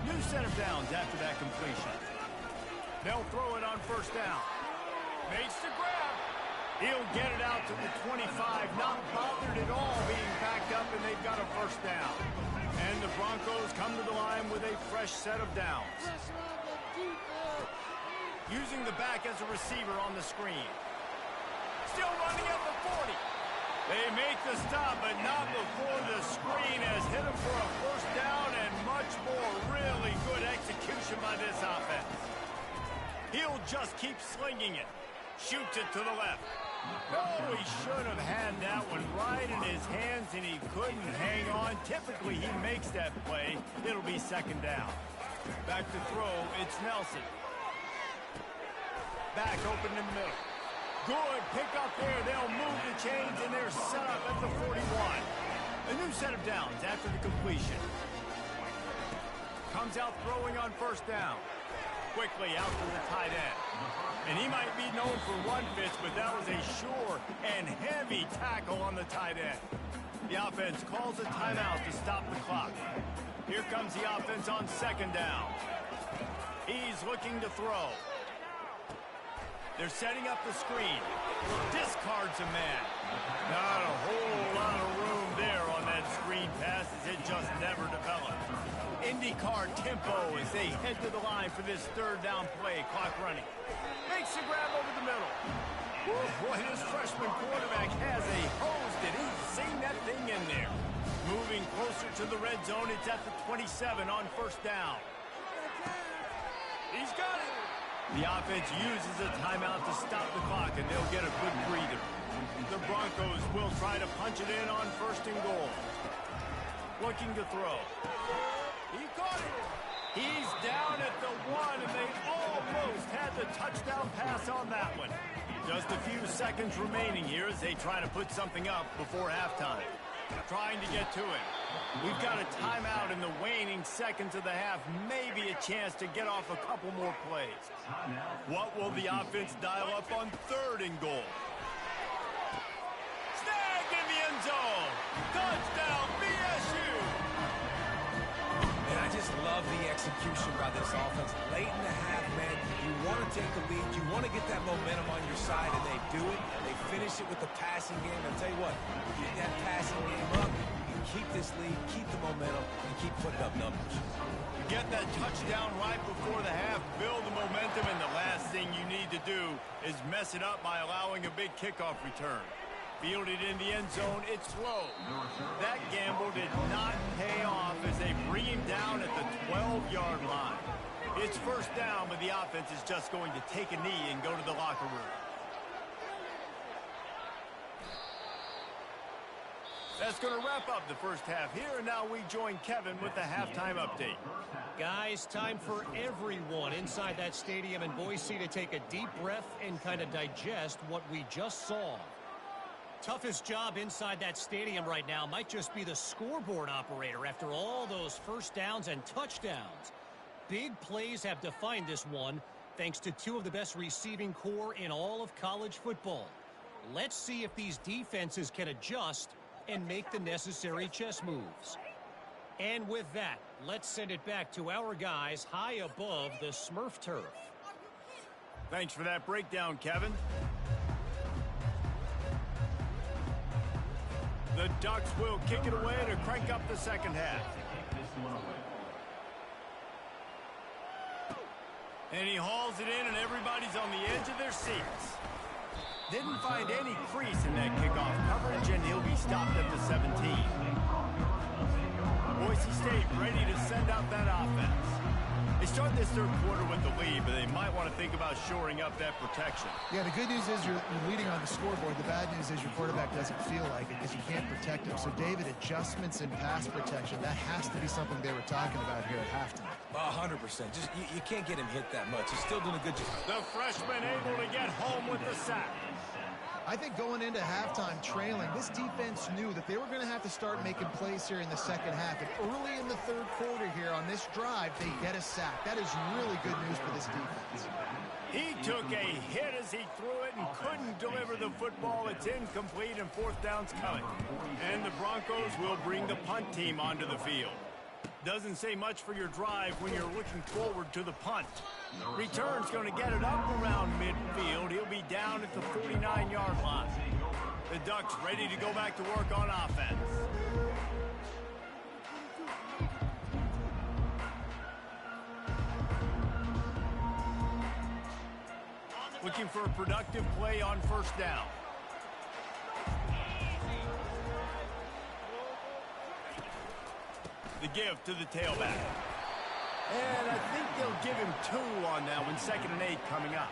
New set of downs after that completion. They'll throw it on first down. Makes the grab. He'll get it out to the 25, not bothered at all being backed up, and they've got a first down. And the Broncos come to the line with a fresh set of downs. Using the back as a receiver on the screen. Still running at the 40. They make the stop, but not before the screen has hit him for a first down, and much more really good execution by this offense. He'll just keep slinging it. Shoots it to the left. Oh, he should have had that one right in his hands, and he couldn't hang on. Typically, he makes that play. It'll be 2nd down. Back to throw, it's Nelson. Back open in the middle. Good pick up there. They'll move the chains, and they're set up at the 41. A new set of downs after the completion. Comes out throwing on first down. Quickly out to the tight end. And he might be known for run fits, but that was a sure and heavy tackle on the tight end. The offense calls a timeout to stop the clock. Here comes the offense on 2nd down. He's looking to throw. They're setting up the screen. Discards a man. Not a whole lot of room there on that screen pass as it just never developed. IndyCar tempo as they head to the line for this 3rd down play. Clock running. Makes the grab over the middle. Boy, this freshman quarterback has a hose. Did he sing that thing in there? Moving closer to the red zone. It's at the 27 on first down. He's got it. The offense uses a timeout to stop the clock, and they'll get a good breather. The Broncos will try to punch it in on first and goal. Looking to throw. He caught it. He's down at the 1, and they almost had the touchdown pass on that one. Just a few seconds remaining here as they try to put something up before halftime. Trying to get to it. We've got a timeout in the waning seconds of the half. Maybe a chance to get off a couple more plays. What will the offense dial up on third and goal? Snagged in the end zone. Touchdown, BSU. And I just love the execution by this offense. Late in the half, man, you want to take the lead. You want to get that momentum on your side, and they do it. They finish it with the passing game. I'll tell you what, keep that passing game up. You keep this lead, keep the momentum, and keep putting up numbers. You get that touchdown right before the half, build the momentum, and the last thing you need to do is mess it up by allowing a big kickoff return. Fielded in the end zone, it's low. That gamble did not pay off as they bring him down at the 12-yard line. It's first down, but the offense is just going to take a knee and go to the locker room. That's going to wrap up the first half here, and now we join Kevin with the halftime update. Guys, time for everyone inside that stadium in Boise to take a deep breath and kind of digest what we just saw. Toughest job inside that stadium right now might just be the scoreboard operator after all those first downs and touchdowns. Big plays have defined this one, thanks to two of the best receiving core in all of college football. Let's see if these defenses can adjust and make the necessary chess moves. And with that, let's send it back to our guys high above the Smurf turf. Thanks for that breakdown, Kevin. The Ducks will kick it away to crank up the second half. And he hauls it in, and everybody's on the edge of their seats. Didn't find any crease in that kickoff coverage, and he'll be stopped at the 17. Boise State ready to send out that offense. They start this third quarter with the lead, but they might want to think about shoring up that protection. Yeah, the good news is you're leading on the scoreboard. The bad news is your quarterback doesn't feel like it because you can't protect him. So, David, adjustments in pass protection, that has to be something they were talking about here at halftime. 100%. Just you can't get him hit that much. He's still doing a good job. The freshman able to get home with the sack. I think going into halftime trailing, this defense knew that they were going to have to start making plays here in the second half. And early in the third quarter here on this drive, they get a sack. That is really good news for this defense. He took a hit as he threw it and couldn't deliver the football. It's incomplete, and fourth down's coming. And the Broncos will bring the punt team onto the field. Doesn't say much for your drive when you're looking forward to the punt. Return's going to get it up around midfield. He'll be down at the 49-yard line. The Ducks ready to go back to work on offense. Looking for a productive play on first down. The give to the tailback. And I think they'll give him 2 on that one. 2nd and 8 coming up.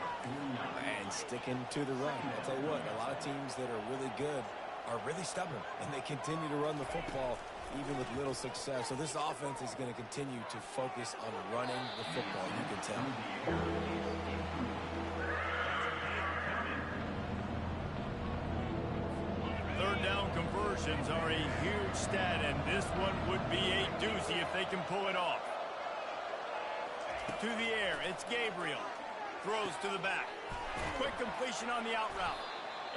And sticking to the run. I'll tell you what, a lot of teams that are really good are really stubborn, and they continue to run the football even with little success. So this offense is going to continue to focus on running the football, you can tell. Third down conversions are a huge stat, and this one would be a doozy if they can pull it off. To the air, it's Gabriel. Throws to the back. Quick completion on the out route.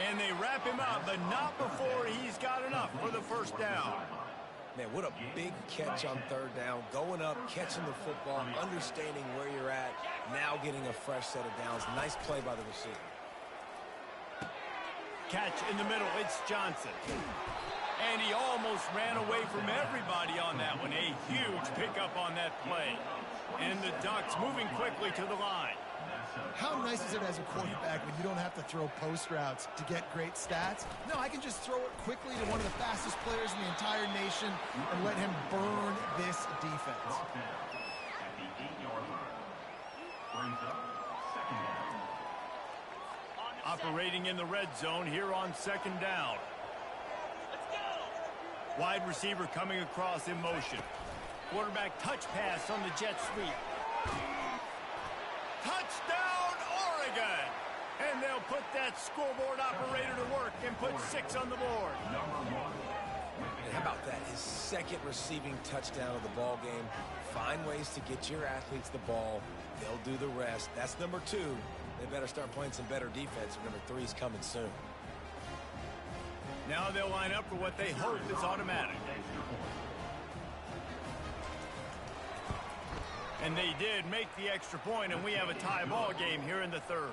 And they wrap him up, but not before he's got enough for the first down. Man, what a big catch on third down. Going up, catching the football, understanding where you're at, now getting a fresh set of downs. Nice play by the receiver. Catch in the middle, it's Johnson. And he almost ran away from everybody on that one. A huge pickup on that play. And the Ducks moving quickly to the line. How nice is it as a quarterback when you don't have to throw post routes to get great stats? No, I can just throw it quickly to one of the fastest players in the entire nation and let him burn this defense. Brought down at the 8-yard line. Brings up second down. Operating in the red zone here on second down. Wide receiver coming across in motion. Quarterback touch pass on the jet sweep. Touchdown, Oregon! And they'll put that scoreboard operator to work and put 6 on the board. And how about that? His second receiving touchdown of the ball game. Find ways to get your athletes the ball. They'll do the rest. That's number 2. They better start playing some better defense. Number 3 is coming soon. Now they'll line up for what they hope is automatic. And they did make the extra point, and we have a tie ball game here in the third.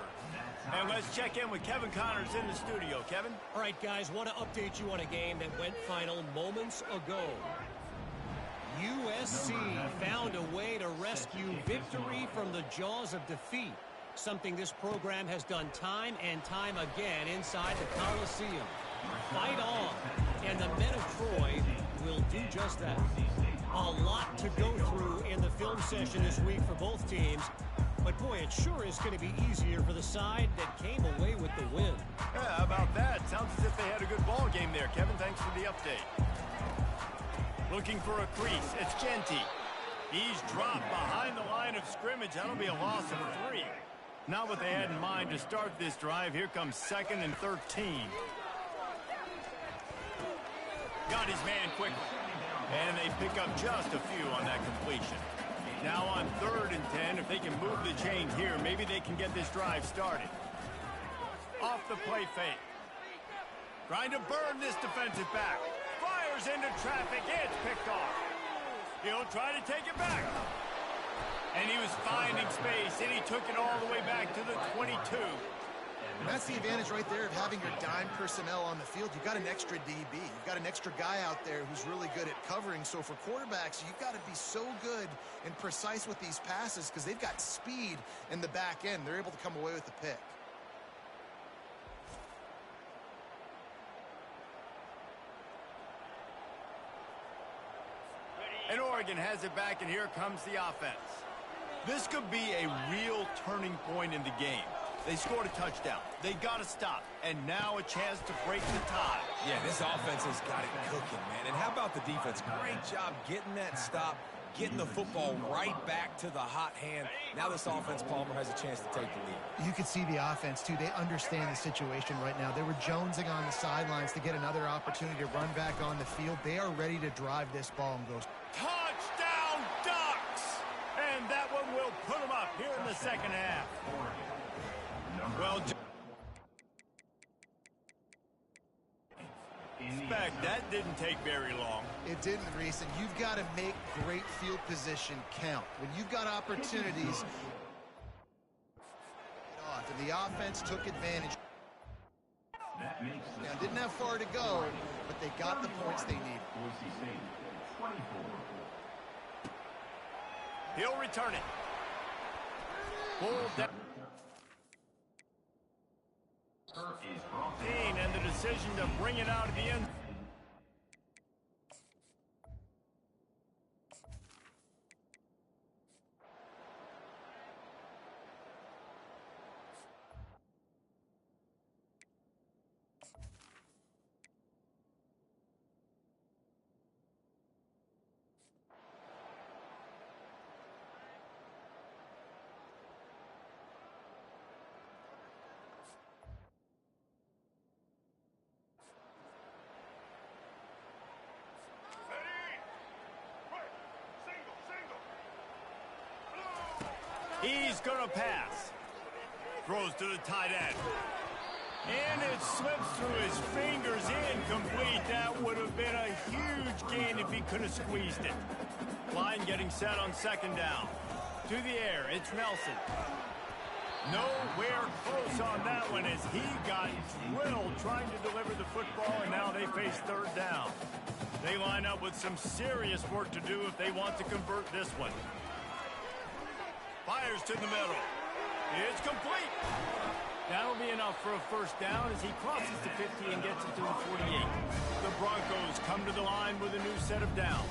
And let's check in with Kevin Connors in the studio. Kevin? All right, guys, want to update you on a game that went final moments ago. USC found a way to rescue victory from the jaws of defeat, something this program has done time and time again inside the Coliseum. Fight on, and the men of Troy will do just that. A lot to go through in the film session this week for both teams, but boy, it sure is going to be easier for the side that came away with the win. Yeah, how about that? Sounds as if they had a good ball game there. Kevin, thanks for the update. Looking for a crease. It's Genty. He's dropped behind the line of scrimmage. That'll be a loss of 3. Not what they had in mind to start this drive. Here comes 2nd and 13. Got his man quickly. And they pick up just a few on that completion. Now on 3rd and 10, if they can move the chain here, maybe they can get this drive started. Off the play fake. Trying to burn this defensive back. Fires into traffic. It's picked off. He'll try to take it back. And he was finding space, and he took it all the way back to the 22. And that's the advantage right there of having your dime personnel on the field. You've got an extra DB. You've got an extra guy out there who's really good at covering. So for quarterbacks, you've got to be so good and precise with these passes because they've got speed in the back end. They're able to come away with the pick. And Oregon has it back, and here comes the offense. This could be a real turning point in the game. They scored a touchdown. They got to stop. And now a chance to break the tie. Yeah, this offense has got it cooking, man. And how about the defense? Great job getting that stop, getting the football right back to the hot hand. Now this offense, Palmer, has a chance to take the lead. You could see the offense, too. They understand the situation right now. They were jonesing on the sidelines to get another opportunity to run back on the field. They are ready to drive this ball and go. Touchdown, Ducks! And that one will put them up here in the second half. Well, in fact, that didn't take very long. It didn't, Reese, and you've got to make great field position count. When you've got opportunities, and the offense took advantage. Now, didn't have far to go, but they got the points they needed. He'll return it. Pull down. And the decision to bring it out at the end. He's going to pass. Throws to the tight end. And it slips through his fingers, incomplete. That would have been a huge gain if he could have squeezed it. Line getting set on 2nd down. To the air, it's Nelson. Nowhere close on that one as he got drilled trying to deliver the football, and now they face 3rd down. They line up with some serious work to do if they want to convert this one. Fires to the middle. It's complete. That'll be enough for a first down as he crosses the 50 and gets it to the 48. The Broncos come to the line with a new set of downs.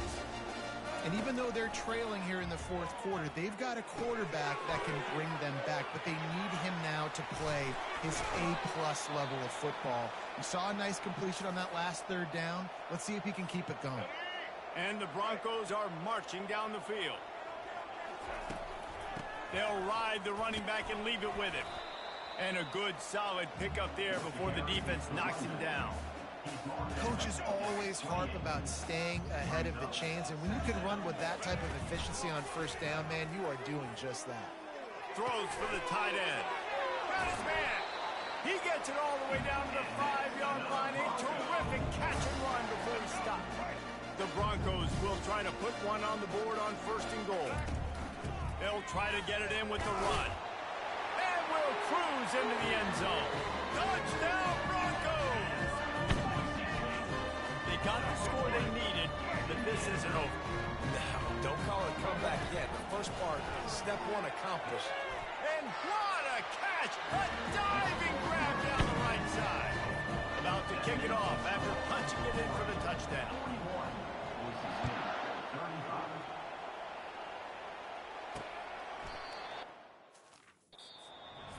And even though they're trailing here in the fourth quarter, they've got a quarterback that can bring them back, but they need him now to play his A-plus level of football. We saw a nice completion on that last third down. Let's see if he can keep it going. And the Broncos are marching down the field. They'll ride the running back and leave it with him. And a good, solid pickup there before the defense knocks him down. Coaches always harp about staying ahead of the chains, and when you can run with that type of efficiency on first down, man, you are doing just that. Throws for the tight end. Got his man. He gets it all the way down to the 5-yard line. A terrific catch and run before he stops. The Broncos will try to put one on the board on first and goal. They'll try to get it in with the run. And will cruise into the end zone. Touchdown, Broncos! They got the score they needed, but this isn't over. No, don't call it a comeback yet. The first part, step one accomplished. And what a catch! A diving grab down the right side. About to kick it off after punching it in for the touchdown.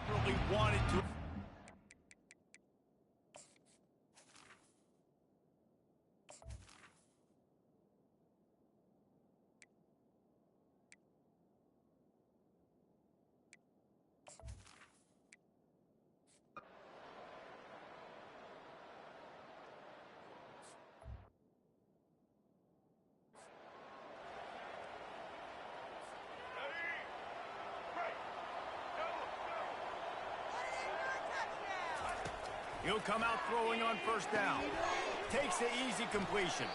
Really wanted to. He'll come out throwing on first down. Takes the easy completion.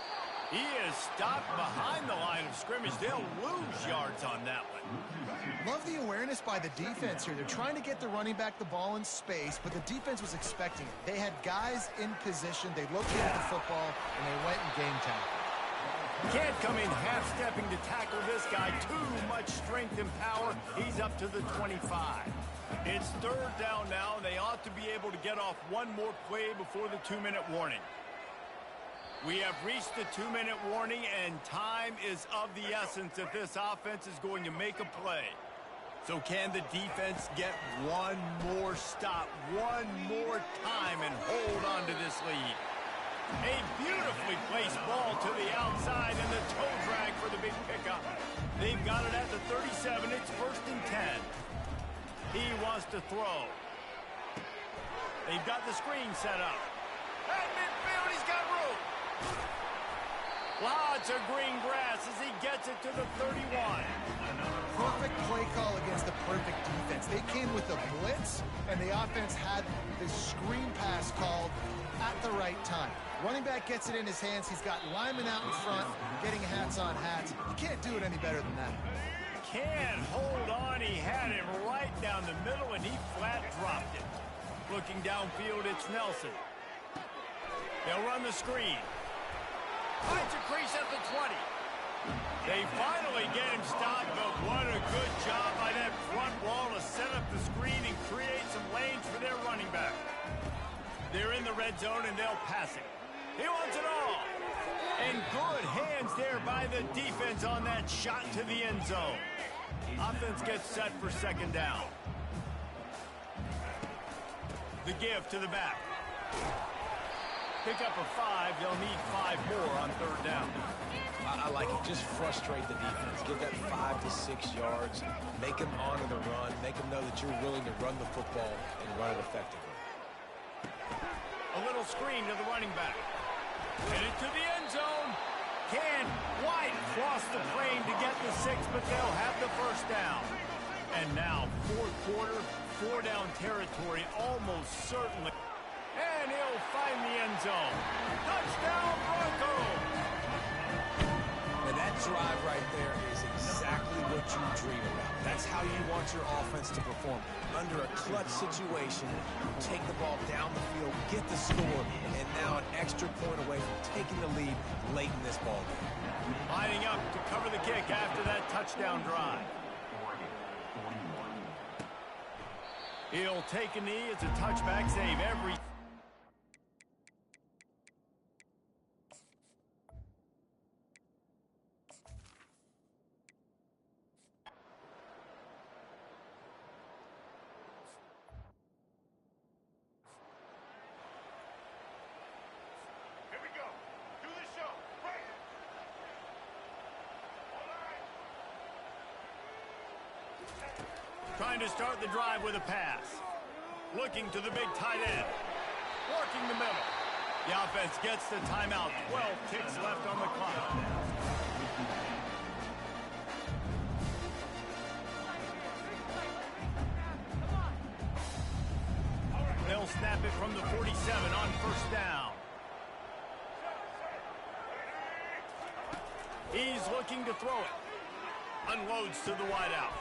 He is stopped behind the line of scrimmage. They'll lose yards on that one. Love the awareness by the defense here. They're trying to get the running back the ball in space, but the defense was expecting it. They had guys in position. They located the football, and they went and game tackle. Can't come in half-stepping to tackle this guy. Too much strength and power. He's up to the 25. It's third down now. They ought to be able to get off one more play before the 2-minute warning. We have reached the 2-minute warning, and time is of the essence if this offense is going to make a play. So can the defense get one more stop, one more time, and hold on to this lead? A beautifully placed ball to the outside and the toe drag for the big pickup. They've got it at the 37. It's first and 10. He wants to throw. They've got the screen set up. At midfield, he's got room. Lots of green grass as he gets it to the 31. Perfect play call against the perfect defense. They came with a blitz, and the offense had the screen pass called at the right time. Running back gets it in his hands. He's got linemen out in front, getting hats on hats. You can't do it any better than that. Can't hold on. He had it right down the middle, and he flat dropped it. Looking downfield, it's Nelson. They'll run the screen. Finds a crease at the 20. They finally get him stopped, but what a good job by that front wall to set up the screen and create some lanes for their running back. They're in the red zone, and they'll pass it. He wants it all. And good hands there by the defense on that shot to the end zone. Offense gets set for second down. The give to the back. Pick up a 5. They'll need 5 more on third down. I like it. Just frustrate the defense. Give that 5 to 6 yards. Make them honor the run. Make them know that you're willing to run the football and run it effectively. A little screen to the running back. Headed to the end zone. Can White cross the frame to get the 6, but they'll have the first down. And now, fourth quarter, 4-down territory, almost certainly. And he'll find the end zone. Touchdown, Broncos! And that drive right there is exactly what you dream about. That's how you want your offense to perform. Under a clutch situation, take the ball down the field, get the score, and now an extra point away from taking the lead late in this ball game. Lining up to cover the kick after that touchdown drive. He'll take a knee. It's a touchback save every... Here we go. Do the show. Right. Trying to start the drive with a pass. Looking to the big tight end. Working the middle. The offense gets the timeout. 12 ticks left on the clock. They'll snap it from the 47 on first down. He's looking to throw it. Unloads to the wideout.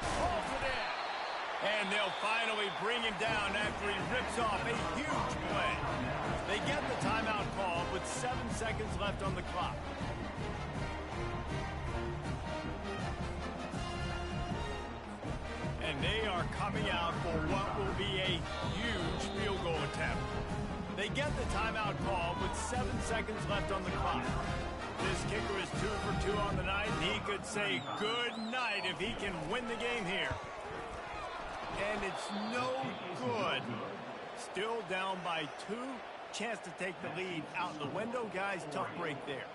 Pulls it in. And they'll finally bring him down after he rips off a huge play. They get the timeout call with 7 seconds left on the clock. And they are coming out for what will be a huge field goal attempt. They get the timeout call with 7 seconds left on the clock. This kicker is 2 for 2 on the night, and he could say good night if he can win the game here. And it's no good. Still down by 2. Chance to take the lead out the window. Guys, tough break there.